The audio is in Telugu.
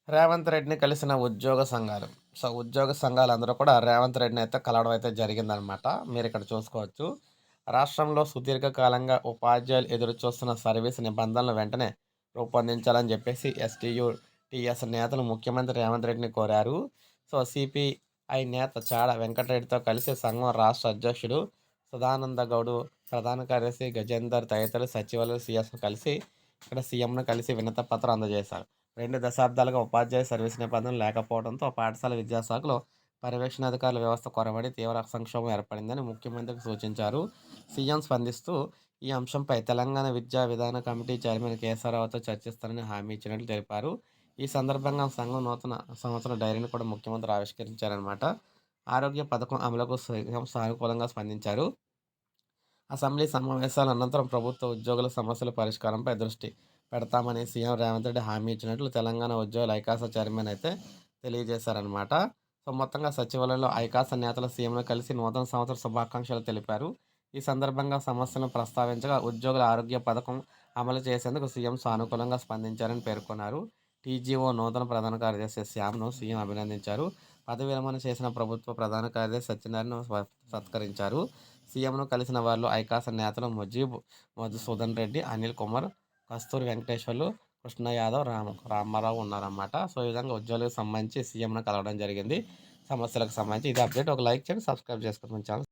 రేవంత్ రెడ్డిని కలిసిన ఉద్యోగ సంఘాలు. సో, ఉద్యోగ సంఘాలందరూ కూడా రేవంత్ రెడ్డినైతే కలవడం అయితే జరిగిందనమాట. మీరిక్కడ చూసుకోవచ్చు. రాష్ట్రంలో సుదీర్ఘకాలంగా ఉపాధ్యాయులు ఎదురుచూస్తున్న సర్వీస్ నిబంధనలు వెంటనే రూపొందించాలని జెప్పేసి ఎస్‌టీయు, టీఎస్ నేతలు ముఖ్యమంత్రి రేవంత్ రెడ్డిని కోరారు. సో, సిపిఐ నేత చాడ వెంకటరెడ్డితో కలిసి సంఘం రాష్ట్ర అధ్యక్షుడు సదానంద గౌడ్, ప్రధాన కార్యదర్శి గజేందర్ తదితరులు సచివాలయం సీఎస్‌ను కలిసి ఇక్కడ సీఎంను కలిసి వినతి పత్రం అందజేశారు. 2 దశాబ్దాలుగా ఉపాధ్యాయ సర్వీస్ నిబంధనలు లేకపోవడంతో పాఠశాల విద్యాశాఖలో పర్యవేక్షణాధికారుల వ్యవస్థ కొరబడి తీవ్ర సంక్షోభం ఏర్పడిందని ముఖ్యమంత్రికి సూచించారు. సీఎం స్పందిస్తూ ఈ అంశంపై తెలంగాణ విద్యా విధాన కమిటీ చైర్మన్ కేశవరావుతో చర్చిస్తానని హామీ ఇచ్చినట్లు తెలిపారు. ఈ సందర్భంగా సంఘం నూతన సంవత్సరం డైరీని కూడా ముఖ్యమంత్రి ఆవిష్కరించారనమాట. ఆరోగ్య పథకం అమలుకు సీఎం సానుకూలంగా స్పందించారు. అసెంబ్లీ సమావేశాల అనంతరం ప్రభుత్వ ఉద్యోగుల సమస్యల పరిష్కారంపై దృష్టి పెడతామని సీఎం రేవంత్ రెడ్డి హామీ ఇచ్చినట్లు తెలంగాణ ఉద్యోగుల ఐకాస చైర్మన్ అయితే తెలియజేశారనమాట. సో, మొత్తంగా సచివాలయంలో ఐకాస నేతలు సీఎంను కలిసి నూతన సంవత్సర శుభాకాంక్షలు తెలిపారు. ఈ సందర్భంగా సమస్యలను ప్రస్తావించగా ఉద్యోగుల ఆరోగ్య పథకం అమలు చేసేందుకు సీఎం సానుకూలంగా స్పందించారని పేర్కొన్నారు. టీజీఓ నూతన ప్రధాన కార్యదర్శి శ్యామ్ను సీఎం అభినందించారు. పదవి విరమణ చేసిన ప్రభుత్వ ప్రధాన కార్యదర్శి సత్యనారాయణ సత్కరించారు. సీఎంను కలిసిన వారిలో ఐకాస నేతలు ముజీబ్ మధుసూదన్ రెడ్డి, అనిల్ కుమార్, కస్తూరి వెంకటేశ్వర్లు, కృష్ణ యాదవ్, రామారావు ఉన్నారన్నమాట. సో, ఈ విధంగా ఉద్యోగులకు సంబంధించి సీఎంను కలవడం జరిగింది. సమస్యలకు సంబంధించి ఇది అప్డేట్. ఒక లైక్ చేయండి, సబ్స్క్రైబ్ చేసుకోండి మన ఛానల్.